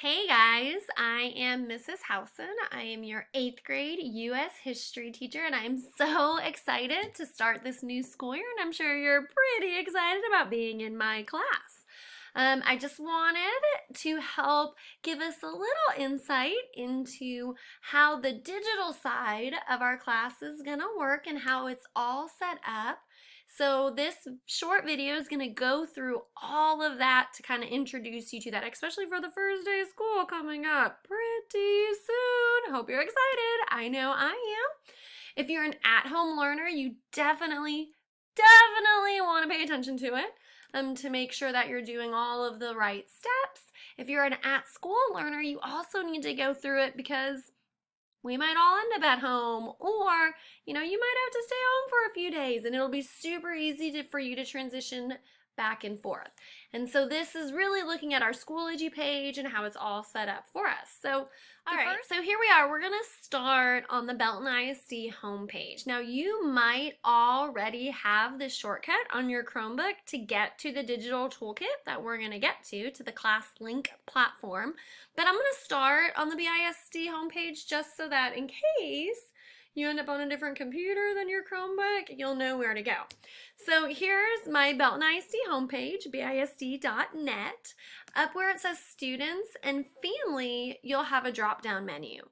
Hey guys, I am Mrs. Housen. I am your 8th grade U.S. history teacher, and I am so excited to start this new school year, and I'm sure you're pretty excited about being in my class. I just wanted to help give us a little insight into how the digital side of our class is going to work and how it's all set up. So this short video is going to go through all of that to kind of introduce you to that, especially for the first day of school coming up pretty soon. Hope you're excited. I know I am. If you're an at-home learner, you definitely want to pay attention to it to make sure that you're doing all of the right steps. If you're an at-school learner, you also need to go through it because we might all end up at home, or you might have to stay home for a few days, and it'll be super easy for you to transition back and forth. And so this is really looking at our Schoology page and how it's all set up for us. So so here we are. We're going to start on the Belton ISD homepage. Now you might already have this shortcut on your Chromebook to get to the digital toolkit that we're going to get to the class link platform. But I'm going to start on the BISD homepage just so that in case you end up on a different computer than your Chromebook, you'll know where to go. So here's my Belton ISD homepage, bisd.net. Up where it says Students and Family, you'll have a drop-down menu.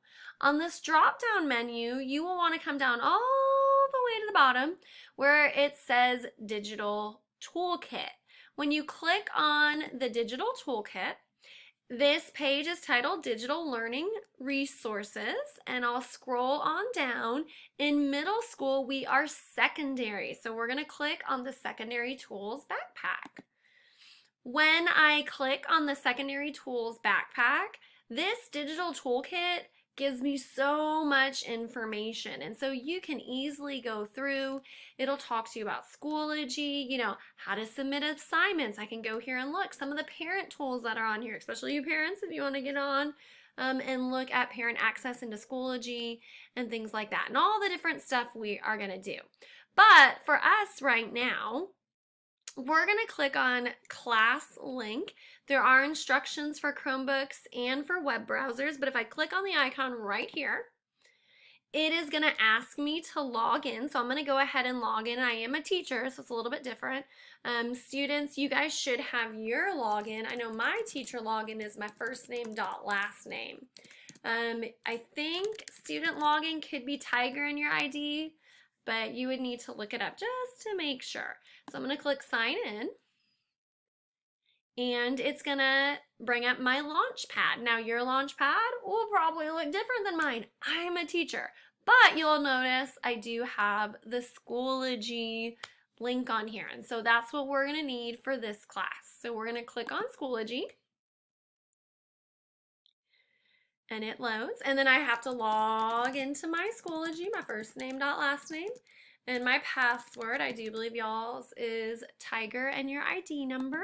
On this drop-down menu, you will want to come down all the way to the bottom where it says Digital Toolkit. When you click on the Digital Toolkit, this page is titled Digital Learning Resources, and I'll scroll on down. In middle school, we are secondary, so we're going to click on the Secondary Tools backpack. When I click on the Secondary Tools backpack, this digital toolkit gives me so much information, and so you can easily go through. It'll talk to you about Schoology, how to submit assignments. I can go here and look some of the parent tools that are on here, especially you parents if you want to get on and look at parent access into Schoology and things like that, and all the different stuff we are going to do. But for us right now, we're going to click on Class Link. There are instructions for Chromebooks and for web browsers, but if I click on the icon right here, it is going to ask me to log in. So I'm going to go ahead and log in. I am a teacher, so it's a little bit different. Students, you guys should have your login. I know my teacher login is my first name dot last name. I think student login could be Tiger in your ID, but you would need to look it up just to make sure. So I'm going to click sign in, and it's going to bring up my launch pad. Now your launch pad will probably look different than mine. I'm a teacher, but you'll notice I do have the Schoology link on here, and so that's what we're going to need for this class. So we're going to click on Schoology, and it loads, and then I have to log into my Schoology, my first name dot last name. And my password, I do believe y'all's, is Tiger and your ID number.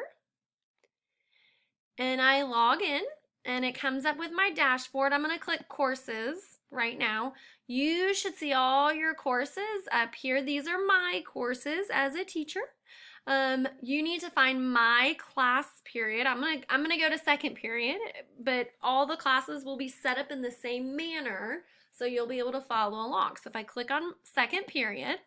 And I log in, and it comes up with my dashboard. I'm going to click Courses right now. You should see all your courses up here. These are my courses as a teacher. You need to find my class period. I'm gonna go to second period, but all the classes will be set up in the same manner, so you'll be able to follow along. So if I click on second period,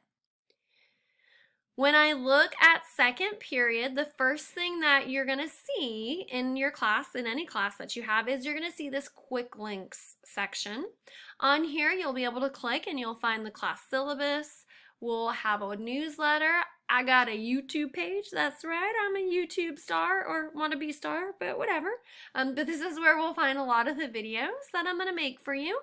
when I look at second period, the first thing that you're going to see in your class, in any class that you have, is you're going to see this quick links section. On here, you'll be able to click and you'll find the class syllabus. We'll have a newsletter. I got a YouTube page. That's right. I'm a YouTube star or wannabe star, but whatever. But this is where we'll find a lot of the videos that I'm going to make for you.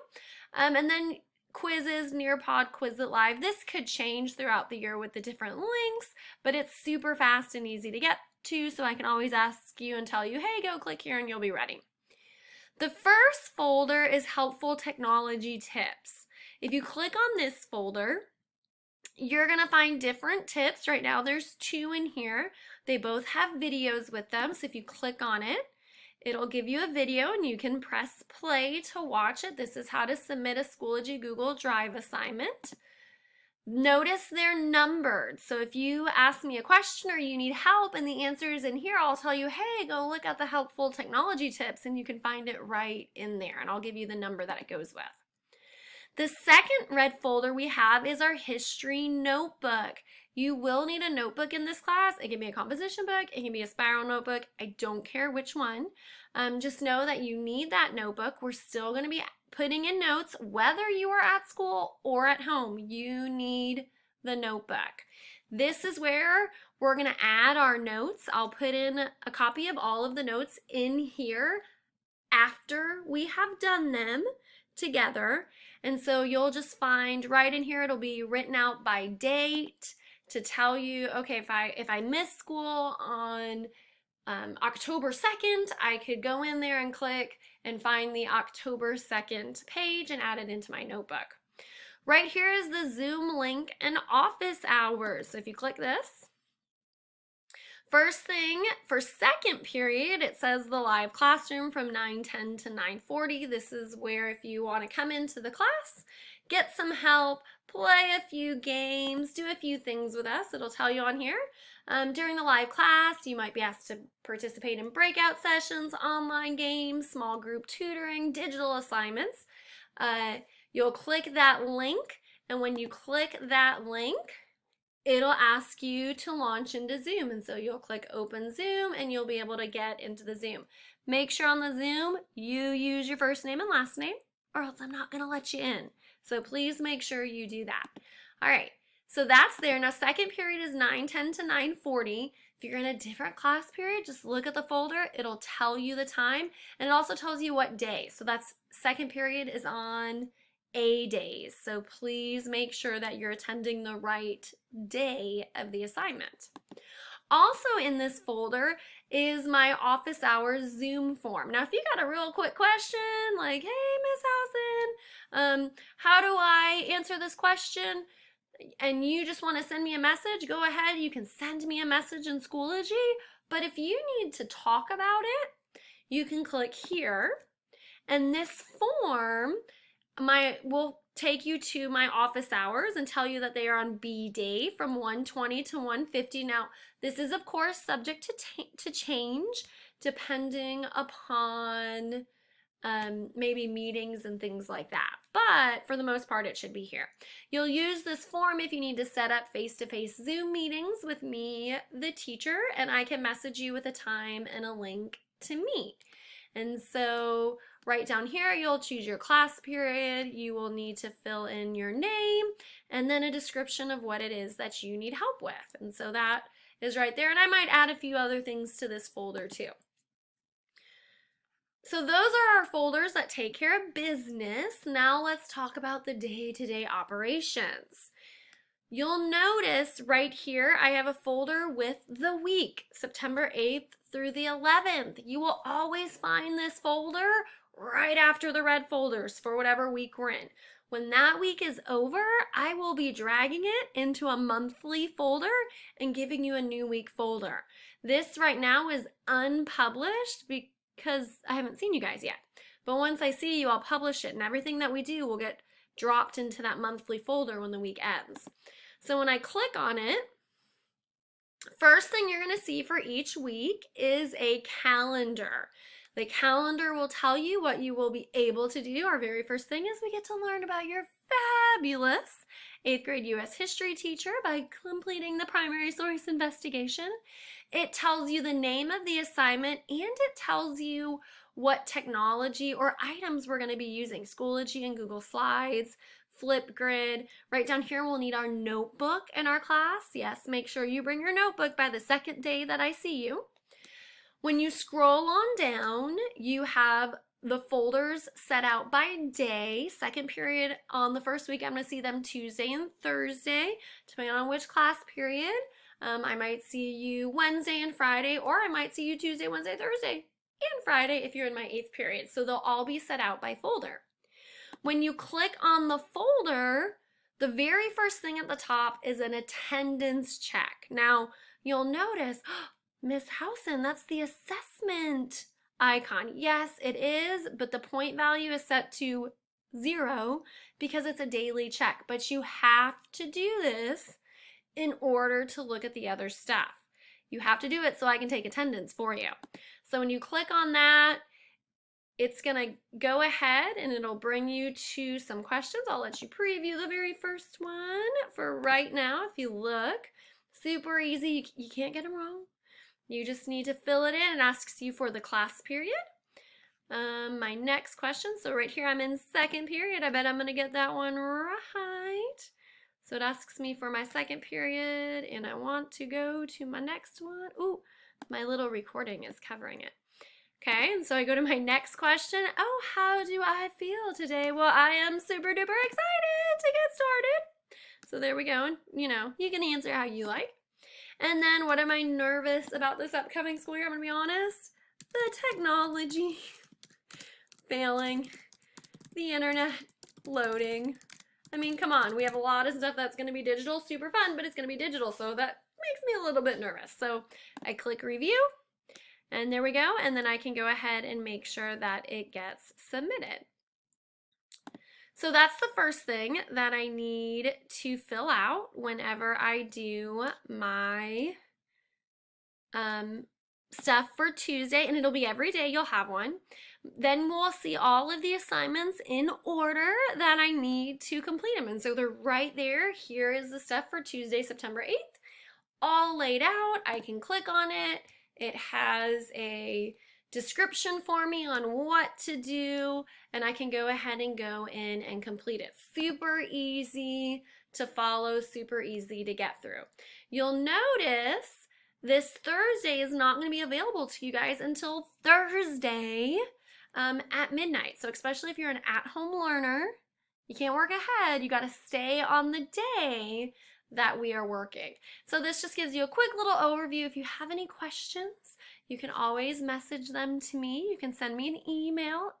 And then quizzes, Nearpod, Quizlet Live. This could change throughout the year with the different links, but it's super fast and easy to get to, so I can always ask you and tell you, hey, go click here and you'll be ready. The first folder is Helpful Technology Tips. If you click on this folder, you're going to find different tips. Right now there's 2 in here. They both have videos with them, so if you click on it, it'll give you a video and you can press play to watch it. This is how to submit a Schoology Google Drive assignment. Notice they're numbered. So if you ask me a question or you need help and the answer is in here, I'll tell you, hey, go look at the helpful technology tips, and you can find it right in there. And I'll give you the number that it goes with. The second red folder we have is our history notebook. You will need a notebook in this class. It can be a composition book, it can be a spiral notebook. I don't care which one. Just know that you need that notebook. We're still going to be putting in notes whether you are at school or at home. You need the notebook. This is where we're going to add our notes. I'll put in a copy of all of the notes in here after we have done them together. And so you'll just find right in here, it'll be written out by date to tell you, okay, if I miss school on October 2nd, I could go in there and click and find the October 2nd page and add it into my notebook. Right here is the Zoom link and office hours. So if you click this, first thing for second period, it says the live classroom from 9:10 to 9:40. This is where if you want to come into the class, get some help, play a few games, do a few things with us, it'll tell you on here. During the live class, you might be asked to participate in breakout sessions, online games, small group tutoring, digital assignments. You'll click that link, and when you click that link, it'll ask you to launch into Zoom. And so you'll click open Zoom and you'll be able to get into the Zoom. Make sure on the Zoom you use your first name and last name, or else I'm not gonna let you in. So please make sure you do that. All right, so that's there. Now second period is 9:10 to 9:40. If you're in a different class period, just look at the folder. It'll tell you the time, and it also tells you what day. So that's second period is on A days. So please make sure that you're attending the right day of the assignment. Also in this folder is my office hours Zoom form. Now if you got a real quick question like, hey Miss Housen, how do I answer this question? And you just want to send me a message, go ahead, you can send me a message in Schoology. But if you need to talk about it, you can click here, and this form will take you to my office hours and tell you that they are on B day from 1:20 to 1:50. Now, this is of course subject to change depending upon maybe meetings and things like that. But for the most part, it should be here. You'll use this form if you need to set up face-to-face Zoom meetings with me, the teacher, and I can message you with a time and a link to meet. And so right down here, you'll choose your class period. You will need to fill in your name and then a description of what it is that you need help with. And so that is right there. And I might add a few other things to this folder too. So those are our folders that take care of business. Now let's talk about the day-to-day operations. You'll notice right here, I have a folder with the week, September 8th through the 11th. You will always find this folder right after the red folders for whatever week we're in. When that week is over, I will be dragging it into a monthly folder and giving you a new week folder. This right now is unpublished because I haven't seen you guys yet. But once I see you, I'll publish it, and everything that we do will get dropped into that monthly folder when the week ends. So when I click on it, first thing you're going to see for each week is a calendar. The calendar will tell you what you will be able to do. Our very first thing is we get to learn about your fabulous 8th grade U.S. history teacher by completing the primary source investigation. It tells you the name of the assignment, and it tells you what technology or items we're going to be using. Schoology and Google Slides, Flipgrid. Right down here we'll need our notebook in our class. Yes, make sure you bring your notebook by the second day that I see you. When you scroll on down, you have the folders set out by day. Second period on the first week, I'm going to see them Tuesday and Thursday, depending on which class period. I might see you Wednesday and Friday, or I might see you Tuesday, Wednesday, Thursday, and Friday if you're in my 8th period. So they'll all be set out by folder. When you click on the folder, the very first thing at the top is an attendance check. Now, you'll notice, Miss Housen, that's the assessment icon. Yes, it is, but the point value is set to 0 because it's a daily check. But you have to do this in order to look at the other stuff. You have to do it so I can take attendance for you. So when you click on that, it's gonna go ahead and it'll bring you to some questions. I'll let you preview the very first one for right now. If you look, super easy, you can't get them wrong. You just need to fill it in. It asks you for the class period. My next question, so right here I'm in second period. I bet I'm gonna get that one right. So it asks me for my second period and I want to go to my next one. Ooh, my little recording is covering it. Okay, and so I go to my next question. Oh, how do I feel today? Well, I am super duper excited to get started. So there we go. And, you can answer how you like. And then what am I nervous about this upcoming school year? I'm going to be honest. The technology failing, the internet loading. I mean, come on. We have a lot of stuff that's going to be digital. Super fun, but it's going to be digital. So that makes me a little bit nervous. So I click review. And there we go, and then I can go ahead and make sure that it gets submitted. So that's the first thing that I need to fill out whenever I do my stuff for Tuesday, and it'll be every day you'll have one. Then we'll see all of the assignments in order that I need to complete them. And so they're right there. Here is the stuff for Tuesday, September 8th, all laid out. I can click on it. It has a description for me on what to do, and I can go ahead and go in and complete it. Super easy to follow, super easy to get through. You'll notice this Thursday is not going to be available to you guys until Thursday at midnight. So especially if you're an at-home learner, you can't work ahead. You got to stay on the day that we are working. So this just gives you a quick little overview. If you have any questions, you can always message them to me. You can send me an email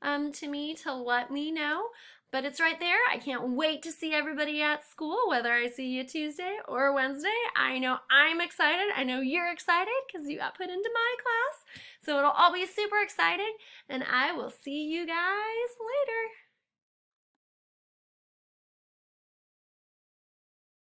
to me to let me know. But it's right there. I can't wait to see everybody at school, whether I see you Tuesday or Wednesday. I know I'm excited. I know you're excited because you got put into my class. So it'll all be super exciting, and I will see you guys later.